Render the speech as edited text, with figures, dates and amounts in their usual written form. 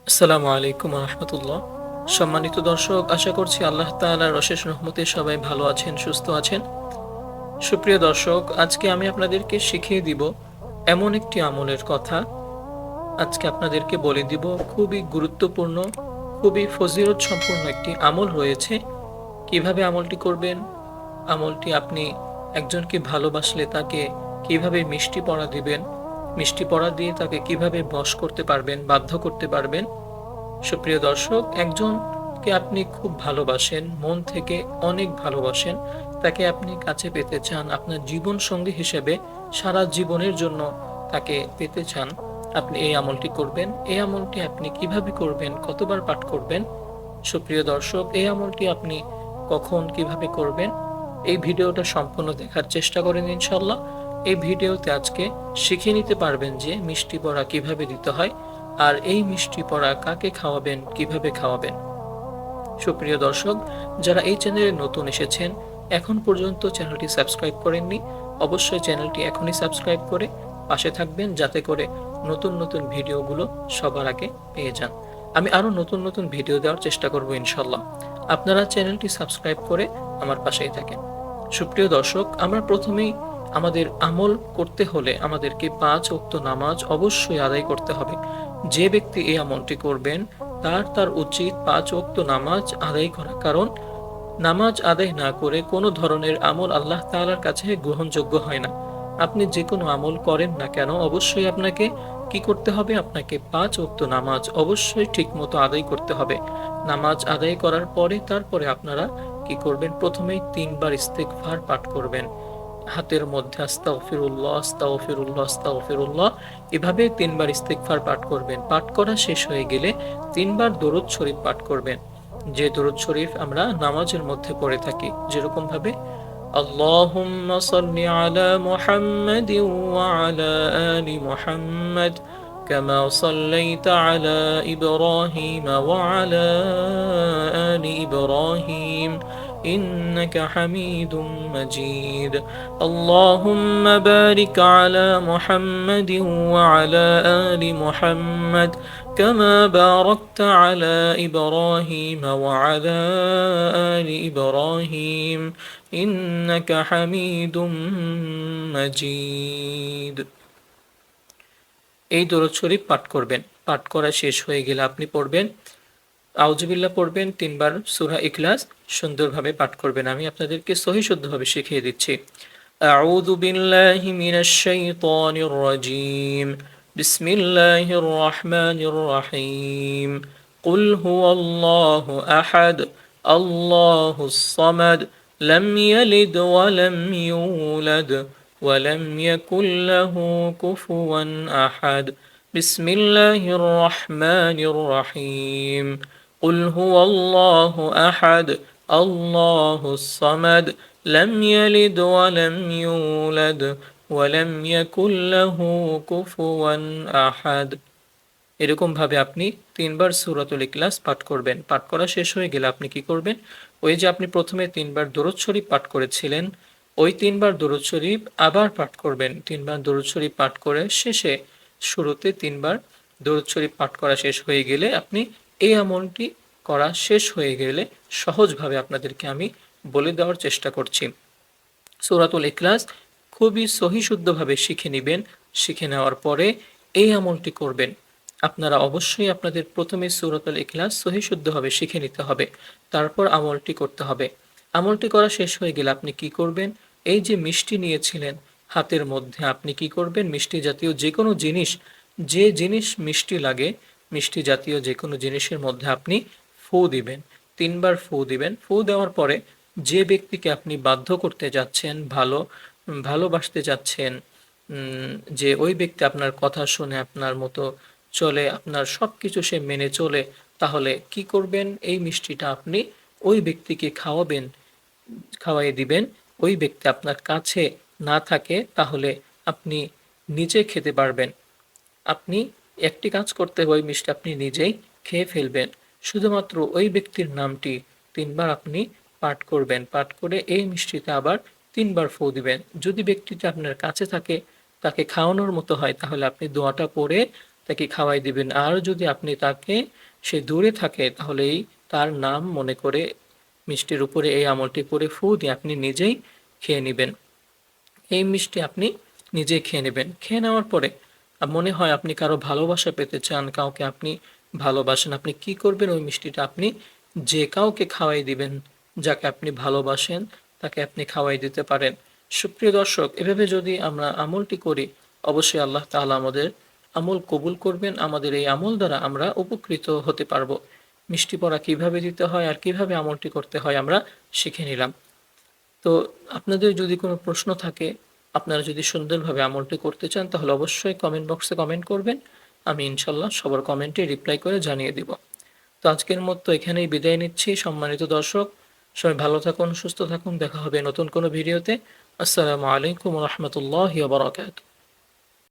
আসসালামু আলাইকুম রহমতুল্লাহ। সম্মানিত দর্শক, আশা করছি আল্লাহ তাআলার অশেষ রহমতে সবাই ভালো আছেন, সুস্থ আছেন। সুপ্রিয় দর্শক, আজকে আমি আপনাদেরকে শিখিয়ে দিব এমন একটি আমলের কথা। আজকে আপনাদেরকে বলে দিব খুবই গুরুত্বপূর্ণ, খুবই ফজিলত সম্পূর্ণ একটি আমল রয়েছে। কিভাবে আমলটি করবেন, আমলটি আপনি একজনকে ভালোবাসলে তাকে কিভাবে মিষ্টি পড়া দিবেন, মিষ্টি পড়া দিয়ে তাকে কিভাবে বশ করতে পারবেন, বাধ্য করতে পারবেন। সুপ্রিয় দর্শক, একজনকে আপনি খুব ভালোবাসেন, মন থেকে অনেক ভালোবাসেন, তাকে আপনি কাছে পেতে চান, আপনার জীবন সঙ্গী হিসেবে সারা জীবনের জন্য তাকে পেতে চান। আপনি এই আমলটি করবেন। এই আমলটি আপনি কিভাবে করবেন, কতবার পাঠ করবেন? সুপ্রিয় দর্শক, এই আমলটি আপনি কখন কিভাবে করবেন, এই ভিডিওটা সম্পূর্ণ দেখার চেষ্টা করেন ইনশাল্লাহ। এই ভিডিওতে আজকে শিখে নিতে পারবেন যে মিষ্টি পড়া কিভাবে দিতে হয়, আর এই মিষ্টি পড়া কাকে খাওয়াবেন, কিভাবে খাওয়াবেন। সুপ্রিয় দর্শক, যারা এই চ্যানেলে নতুন এসেছেন, এখন পর্যন্ত চ্যানেলটি সাবস্ক্রাইব করেননি, অবশ্যই চ্যানেলটি এখনই সাবস্ক্রাইব করে পাশে থাকবেন, যাতে করে নতুন নতুন ভিডিওগুলো সবার আগে পেয়ে যান। আমি আরো নতুন নতুন ভিডিও দেওয়ার চেষ্টা করব ইনশাল্লাহ। আপনারা চ্যানেলটি সাবস্ক্রাইব করে আমার পাশেই থাকেন। সুপ্রিয় দর্শক, আমরা প্রথমেই আমাদের আমল করতে হলে আমাদেরকে 5 ওয়াক্ত নামাজ অবশ্যই আদায় করতে হবে। যে ব্যক্তি এই আমলটি করবেন তার উচিত 5 ওয়াক্ত নামাজ আদায় করা, কারণ নামাজ আদায় না করে কোনো ধরনের আমল আল্লাহ তাআলার কাছে গ্রহণযোগ্য হয় না। আপনি যে কোনো আমল করেন না কেন, অবশ্যই আপনাকে কি করতে হবে, আপনাকে 5 ওয়াক্ত নামাজ অবশ্যই ঠিক মতো আদায় করতে হবে। নামাজ আদায় করার পরে তারপরে আপনারা কি করবেন, প্রথমেই 3 বার ইস্তেগফার পাঠ করবেন। হাতের মধ্যে আস্তাগফিরুল্লাহ আস্তাগফিরুল্লাহ আস্তাগফিরুল্লাহ এভাবে 3 বার ইস্তেগফার পাঠ করবেন। পাঠ করা শেষ হয়ে গেলে 3 বার দরুদ শরীফ পাঠ করবেন। যে দরুদ শরীফ আমরা নামাজের মধ্যে পড়ে থাকি, যেরকম ভাবে আল্লাহুম্মা সাল্লি আলা মুহাম্মাদিন ওয়া আলা আলি মুহাম্মাদ কামা সাল্লাইতা আলা ইব্রাহিম ওয়া আলা আলি ইব্রাহিম إنك حميد مجيد اللهم بارك على محمد وعلى آل محمد كما باركت على إبراهيم وعلى آل إبراهيم إنك حميد مجيد। এই দরুদ শরীফ পাঠ করবেন। পাঠ করা শেষ হয়ে গেলে আপনি পড়বেন আউযুবিল্লাহ, পড়বেন 3 বার সূরা ইখলাস সুন্দরভাবে পাঠ করবেন। আমি আপনাদেরকে সহি শুদ্ধভাবে শিখিয়ে দিচ্ছি। আউযু বিল্লাহি মিনাশ শাইতানির রাজীম। বিসমিল্লাহির রহমানির রহিম। কুল হুয়াল্লাহু আহাদ আল্লাহুস সামাদ লাম ইয়ালিদ ওয়া লাম ইউলাদ ওয়া লাম ইয়াকুল লাহু কুফুয়ান আহাদ। বিসমিল্লাহির রহমানির রহিম। قل هو الله أحد الله الصمد لم يلد ولم يولد ولم يكن له كفوا أحد। এরকম ভাবে আপনি 3 বার সূরাতুল ইখলাস পাঠ করবেন। পাঠ করা শেষ হয়ে গেলে আপনি কি করবেন, ওই যে আপনি প্রথমে 3 বার দরুদ শরীফ পাঠ করেছিলেন, ওই 3 বার দরুদ শরীফ আবার পাঠ করবেন। 3 বার দরুদ শরীফ পাঠ করে শেষে শুরুতে 3 বার দরুদ শরীফ পাঠ করা শেষ হয়ে গেলে আপনি এই আমলটি করা শেষ হয়ে গেলে সহজভাবে আপনাদেরকে আমি বলে দেওয়ার চেষ্টা করছি। সূরাতুল ইখলাস খুবই সহি শুদ্ধভাবে শিখে নেবেন। শিখে নেওয়ার পরে এই আমলটি করবেন। আপনারা অবশ্যই আপনাদের প্রথমে সূরাতুল ইখলাস সহি শুদ্ধভাবে শিখে নিতে হবে, তারপর আমলটি করতে হবে। আমলটি করা শেষ হয়ে গেলে আপনি কি করবেন, এই যে মিষ্টি নিয়েছিলেন হাতের মধ্যে, আপনি কি করবেন, মিষ্টি জাতীয় যে কোনো জিনিস, যে জিনিস মিষ্টি লাগে, মিষ্টি জাতীয় যে কোনো জিনিসের মধ্যে আপনি ফু দিবেন। 3 বার ফু দিবেন। ফু দেওয়ার পরে যে ব্যক্তিকে আপনি বাধ্য করতে যাচ্ছেন, ভালোবাসতে যাচ্ছেন, যে ওই ব্যক্তি আপনার কথা শুনে আপনার মতো চলে, আপনার সব কিছু সে মেনে চলে, তাহলে কি করবেন, এই মিষ্টিটা আপনি ওই ব্যক্তিকে খাওয়াবেন, খাওয়াই দিবেন। ওই ব্যক্তি আপনার কাছে না থাকে তাহলে আপনি নিজে খেতে পারবেন। আপনি একটি কাজ করতে হবে, ওই মিষ্টি আপনি নিজেই খেয়ে ফেলবেন। শুধুমাত্র ওই ব্যক্তির নামটি 3 বার আপনি পাঠ করবেন। পাঠ করে এই মিষ্টিতে আবার 3 বার ফু দিবেন। যদি ব্যক্তিটি আপনার কাছে থাকে, তাকে খাওয়ানোর মতো হয়, তাহলে আপনি দোয়াটা পড়ে তাকে খাওয়াই দিবেন। আর যদি আপনি তাকে সে দূরে থাকে তাহলেই তার নাম মনে করে মিষ্টির উপরে এই আমলটি করে ফু দিয়ে আপনি নিজেই খেয়ে নিবেন। এই মিষ্টি আপনি নিজে খেয়ে নেবেন। খেয়ে নেওয়ার পরে মনে হয় আপনি কারো ভালোবাসা পেতে চান, কাউকে আপনি ভালোবাসেন। আপনি কি করবেন? ওই মিষ্টিটা আপনি যে কাউকে খাওয়াই দিবেন, যাকে আপনি ভালোবাসেন তাকে আপনি খাওয়াই দিতে পারেন। সুপ্রিয় দর্শক, এভাবে যদি আমরা আমলটি করি অবশ্যই আল্লাহ তাআলা আমাদের আমল কবুল করবেন। আমাদের এই আমল দ্বারা আমরা উপকৃত হতে পারবো। মিষ্টি পড়া কিভাবে দিতে হয় আর কিভাবে আমলটি করতে হয় আমরা শিখে নিলাম। তো আপনাদের যদি কোনো প্রশ্ন থাকে, আপনারা যদি সুন্দরভাবে আমলটি করতে চান তাহলে অবশ্যই কমেন্ট বক্সে কমেন্ট করবেন। আমি ইনশাআল্লাহ সবার কমেন্টে রিপ্লাই করে জানিয়ে দিব। তো আজকের মতো এখানেই বিদায় নিচ্ছি সম্মানিত দর্শক। সবাই ভালো থাকুন, সুস্থ থাকুন। দেখা হবে নতুন কোনো ভিডিওতে। আসসালামু আলাইকুম ওয়া রাহমাতুল্লাহি ওয়া বারাকাতুহু।